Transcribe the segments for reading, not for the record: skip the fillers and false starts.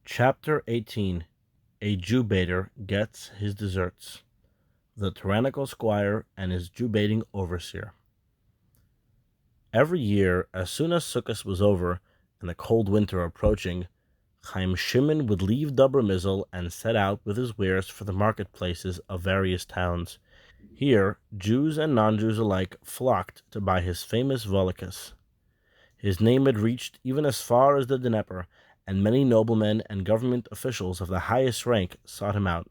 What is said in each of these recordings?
Chapter 18. A Jew-baiter Gets His Deserts. The Tyrannical Squire and His Jew-baiting Overseer. Every year, as soon as Sukkot was over and the cold winter approaching, Chaim Shimon would leave Dobramizel and set out with his wares for the marketplaces of various towns. Here, Jews and non-Jews alike flocked to buy his famous Volikas. His name had reached even as far as the Dnieper, and many noblemen and government officials of the highest rank sought him out.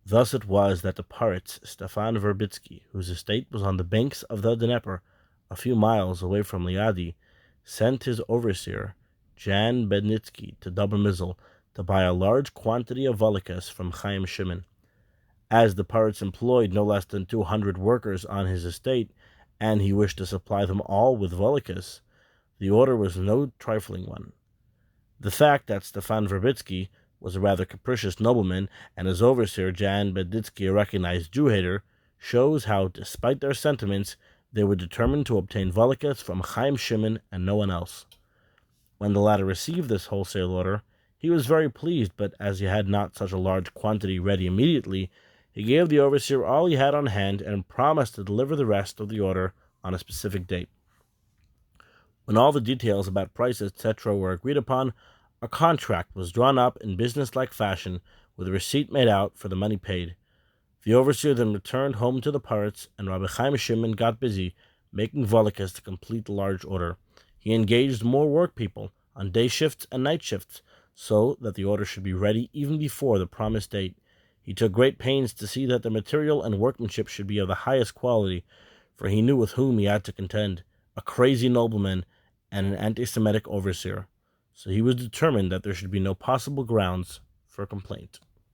Thus it was that the Paritz Stefan Verbitsky, whose estate was on the banks of the Dnieper, a few miles away from Liadi, sent his overseer, Jan Bednitsky, to Dobramizel to buy a large quantity of volikas from Chaim Shimon. As the Paritz employed no less than 200 workers on his estate, and he wished to supply them all with volikas, the order was no trifling one. The fact that Stefan Verbitsky was a rather capricious nobleman, and his overseer, Jan Bednitsky, a recognized Jew-hater, shows how, despite their sentiments, they were determined to obtain volikas from Chaim Shimon and no one else. When the latter received this wholesale order, he was very pleased, but as he had not such a large quantity ready immediately, he gave the overseer all he had on hand and promised to deliver the rest of the order on a specific date. When all the details about price, etc., were agreed upon, a contract was drawn up in business-like fashion, with a receipt made out for the money paid. The overseer then returned home to the Paritz, and Rabbi Chaim Shimon got busy making volikas to complete the large order. He engaged more work people on day shifts and night shifts, so that the order should be ready even before the promised date. He took great pains to see that the material and workmanship should be of the highest quality, for he knew with whom he had to contend, a crazy nobleman and an anti-Semitic overseer. So he was determined that there should be no possible grounds for complaint.